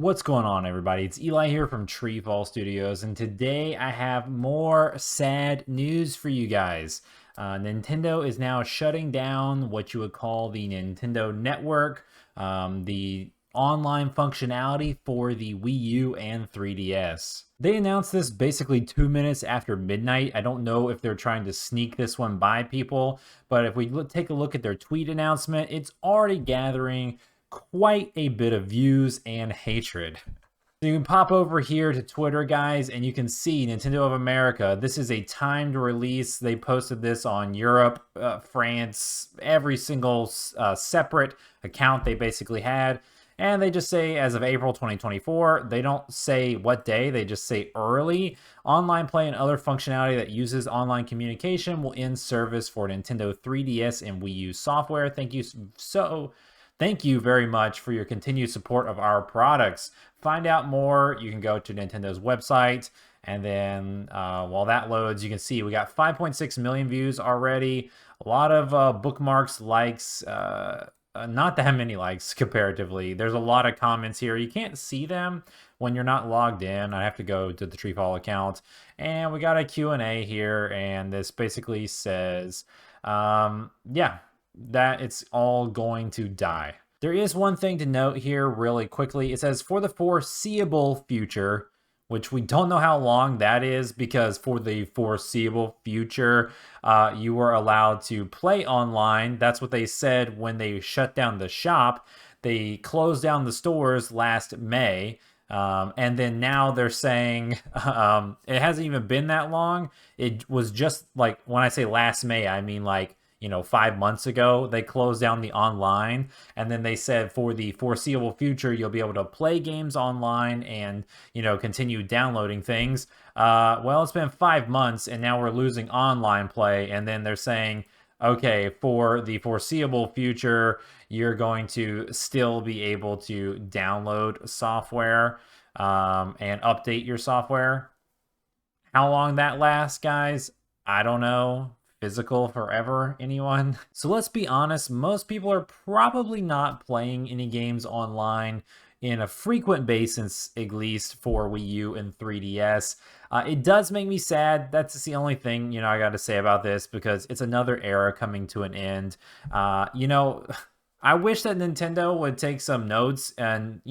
What's going on, everybody? It's Eli here from TreeFall Studios, and today I have more sad news for you guys. Nintendo is now shutting down what you would call the Nintendo Network, the online functionality for the Wii U and 3DS. They announced this basically 2 minutes after midnight. I don't know if they're trying to sneak this one by people, but if we take a look at their tweet announcement, it's already gathering quite a bit of views and hatred. So you can pop over here to Twitter, guys, and you can see Nintendo of America. This is a timed release. They posted this on Europe, France, every single separate account they basically had. And they just say as of April 2024. They don't say what day, they just say early. Online play and other functionality that uses online communication will end service for Nintendo 3DS and Wii U software. Thank you very much for your continued support of our products. Find out more, you can go to Nintendo's website, and then while that loads, you can see we got 5.6 million views already. A lot of bookmarks, likes, not that many likes comparatively. There's a lot of comments here. You can't see them when you're not logged in. I have to go to the TreeFall account, and we got a Q&A here, and this basically says, yeah, that it's all going to die. There is one thing to note here really quickly. It says for the foreseeable future, which we don't know how long that is, because for the foreseeable future, you were allowed to play online. That's what they said when they shut down the shop. They closed down the stores last May. And then now they're saying it hasn't even been that long. It was just like, when I say last May, I mean like, 5 months ago, they closed down the online, and then they said for the foreseeable future, you'll be able to play games online and, continue downloading things. Well, it's been 5 months, and now we're losing online play, and then they're saying, okay, for the foreseeable future, you're going to still be able to download software and update your software. How long that lasts, guys, I don't know. Physical forever, anyone? So let's be honest, most people are probably not playing any games online in a frequent basis, at least for Wii U and 3DS. It does make me sad. That's the only thing, I got to say about this, because it's another era coming to an end. I wish that Nintendo would take some notes and,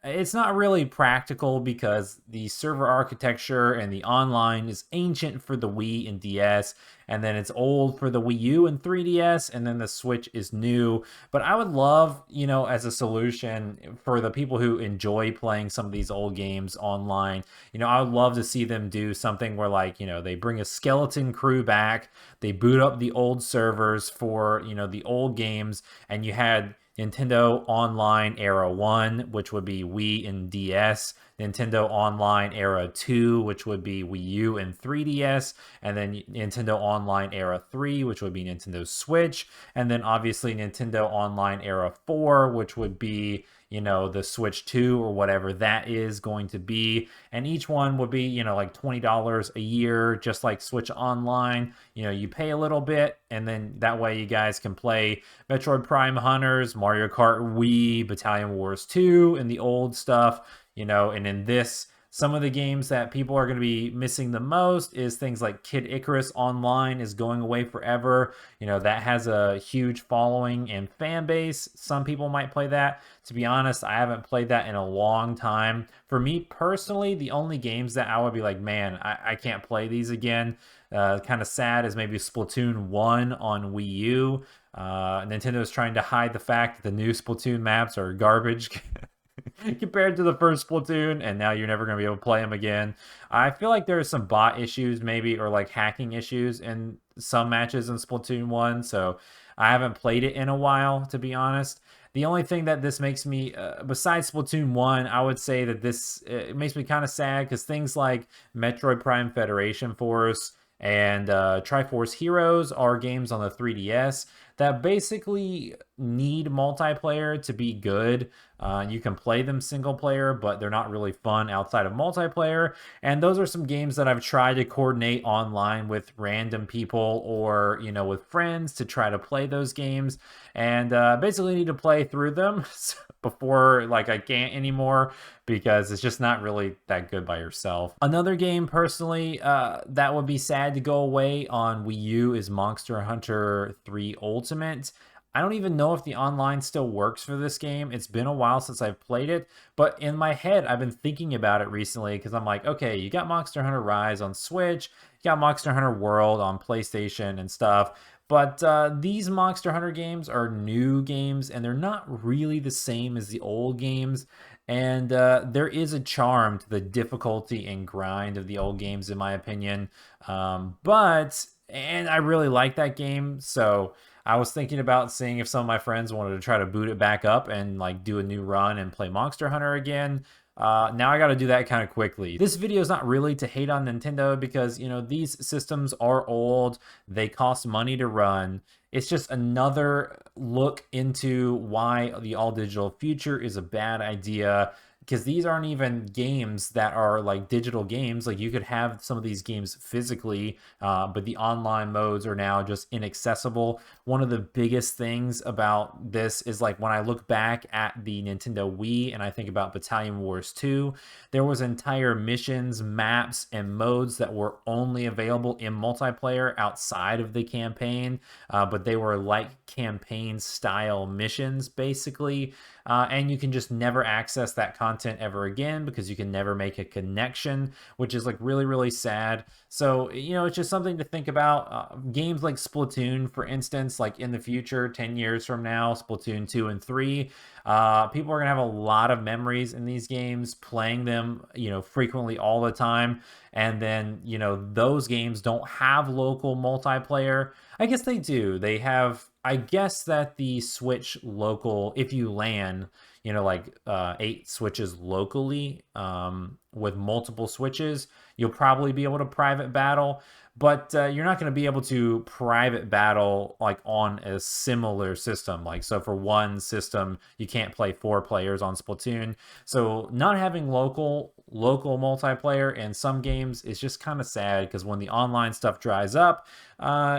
it's not really practical because the server architecture and the online is ancient for the Wii and DS, and then it's old for the Wii U and 3DS, and then the Switch is new. But I would love, as a solution for the people who enjoy playing some of these old games online, I would love to see them do something where, like, they bring a skeleton crew back, they boot up the old servers for, the old games, and you had Nintendo Online Era 1, which would be Wii and DS, Nintendo Online Era 2, which would be Wii U and 3DS, and then Nintendo Online Era 3, which would be Nintendo Switch, and then obviously Nintendo Online Era 4, which would be, the Switch 2 or whatever that is going to be. And each one would be, like $20 a year, just like Switch Online. You pay a little bit, and then that way you guys can play Metroid Prime Hunters, Mario Kart Wii, Battalion Wars 2, and the old stuff, and in this, some of the games that people are going to be missing the most is things like Kid Icarus Online is going away forever. That has a huge following and fan base. Some people might play that. To be honest, I haven't played that in a long time. For me personally, the only games that I would be like, man, I can't play these again, kind of sad, is maybe Splatoon 1 on Wii U. Nintendo is trying to hide the fact that the new Splatoon maps are garbage compared to the first Splatoon, and now you're never going to be able to play them again. I feel like there are some bot issues maybe, or like hacking issues in some matches in Splatoon 1, so I haven't played it in a while, to be honest. The only thing that this makes me, besides Splatoon 1, I would say that it makes me kind of sad, because things like Metroid Prime Federation Force and Triforce Heroes are games on the 3DS that basically need multiplayer to be good. You can play them single player, but they're not really fun outside of multiplayer. And those are some games that I've tried to coordinate online with random people or, with friends to try to play those games. And basically need to play through them before like I can't anymore because it's just not really that good by yourself. Another game personally that would be sad to go away on Wii U is Monster Hunter 3 Ultimate. I don't even know if the online still works for this game. It's been a while since I've played it, but in my head, I've been thinking about it recently because I'm like, okay, you got Monster Hunter Rise on Switch, you got Monster Hunter World on PlayStation and stuff, but these Monster Hunter games are new games and they're not really the same as the old games. And there is a charm to the difficulty and grind of the old games, in my opinion. And I really like that game, so I was thinking about seeing if some of my friends wanted to try to boot it back up and like do a new run and play Monster Hunter again. Now I got to do that kind of quickly. This video is not really to hate on Nintendo because, these systems are old. They cost money to run. It's just another look into why the all digital future is a bad idea. Because these aren't even games that are like digital games. Like you could have some of these games physically, but the online modes are now just inaccessible. One of the biggest things about this is like when I look back at the Nintendo Wii and I think about Battalion Wars 2, there was entire missions, maps, and modes that were only available in multiplayer outside of the campaign, but they were like campaign style missions basically. And you can just never access that content ever again because you can never make a connection, which is like really, really sad. So, it's just something to think about. Games like Splatoon, for instance, like in the future, 10 years from now, Splatoon 2 and 3, people are going to have a lot of memories in these games, playing them, frequently all the time. And then, those games don't have local multiplayer. I guess they do. They have, I guess that the Switch local, if you LAN, like 8 switches locally with multiple switches, you'll probably be able to private battle. But you're not going to be able to private battle like on a similar system. Like, so for one system, you can't play 4 players on Splatoon. So not having local multiplayer in some games is just kind of sad because when the online stuff dries up,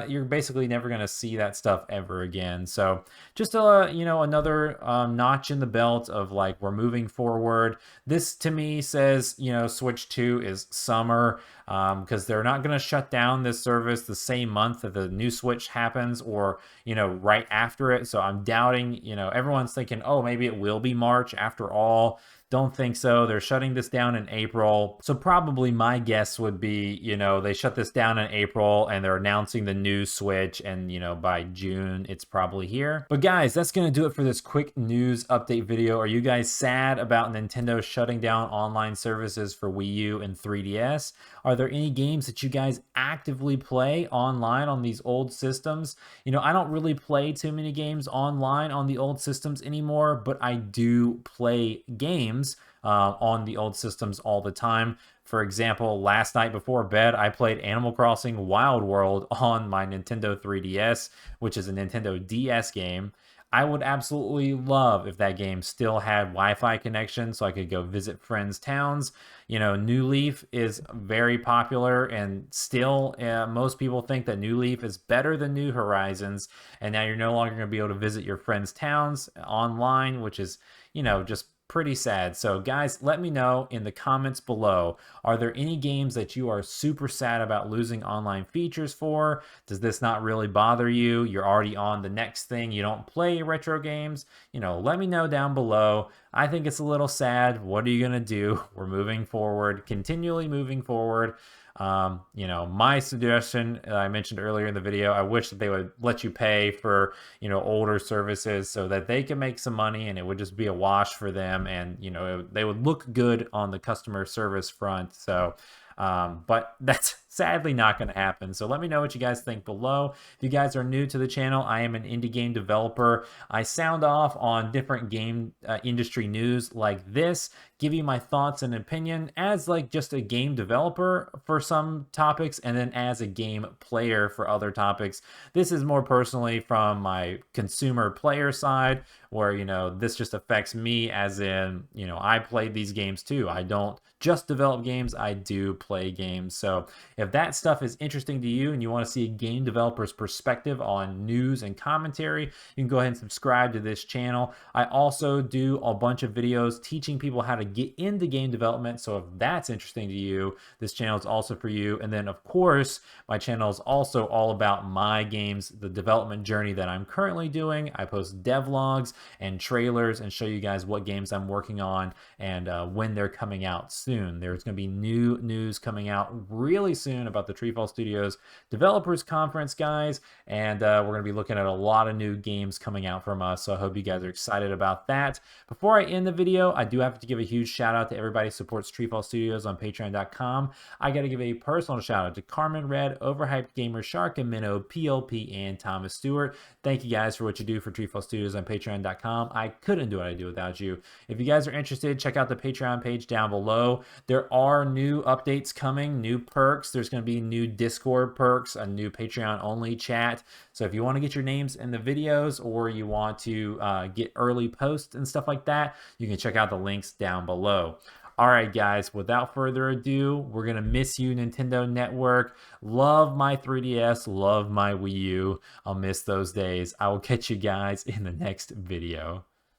you're basically never going to see that stuff ever again. So just another notch in the belt of like we're moving forward. This to me says Switch 2 is summer because they're not going to shut down this service the same month that the new Switch happens or right after it. So I'm doubting, everyone's thinking, oh, maybe it will be March after all. Don't think so. They're shutting this down in April. So probably my guess would be, they shut this down in April and they're announcing the new Switch and, by June, it's probably here. But guys, that's going to do it for this quick news update video. Are you guys sad about Nintendo shutting down online services for Wii U and 3DS? Are there any games that you guys actively play online on these old systems? I don't really play too many games online on the old systems anymore, but I do play games on the old systems all the time. For example, last night before bed, I played Animal Crossing Wild World on my Nintendo 3DS, which is a Nintendo DS game. I would absolutely love if that game still had Wi-Fi connection so I could go visit friends' towns. New Leaf is very popular and still most people think that New Leaf is better than New Horizons. And now you're no longer going to be able to visit your friends' towns online, which is, just pretty sad. So guys, let me know in the comments below, are there any games that you are super sad about losing online features for? Does this not really bother you? You're already on the next thing. You don't play retro games? Let me know down below. I think it's a little sad. What are you going to do? We're moving forward, continually moving forward. My suggestion I mentioned earlier in the video, I wish that they would let you pay for, older services so that they can make some money and it would just be a wash for them and, they would look good on the customer service front. So, But that's sadly not going to happen. So let me know what you guys think below. If you guys are new to the channel, I am an indie game developer. I sound off on different game industry news like this, give you my thoughts and opinion as like just a game developer for some topics, and then as a game player for other topics. This is more personally from my consumer player side, where, you know, this just affects me, as in, you know, I play these games too. I don't just develop games, I do play games. So if that stuff is interesting to you and you want to see a game developer's perspective on news and commentary, you can go ahead and subscribe to this channel. I also do a bunch of videos teaching people how to get into game development. So if that's interesting to you, this channel is also for you. And then of course, my channel is also all about my games, the development journey that I'm currently doing. I post devlogs and trailers and show you guys what games I'm working on and when they're coming out soon. There's going to be new news coming out really soon about the TreeFall Studios Developers Conference, guys, and we're going to be looking at a lot of new games coming out from us, so I hope you guys are excited about that. Before I end the video, I do have to give a huge shout out to everybody who supports TreeFall Studios on patreon.com. I got to give a personal shout out to Carmen Red, Overhyped Gamer Shark, and Minnow, PLP, and Thomas Stewart. Thank you guys for what you do for TreeFall Studios on patreon.com. I couldn't do what I do without you. If you guys are interested, check out the Patreon page down below. There are new updates coming, new perks. There's going to be new Discord perks, a new Patreon only chat. So if you want to get your names in the videos, or you want to get early posts and stuff like that, you can check out the links down below. All right, guys, without further ado, we're going to miss you, Nintendo Network. Love my 3DS, love my Wii U. I'll miss those days. I will catch you guys in the next video.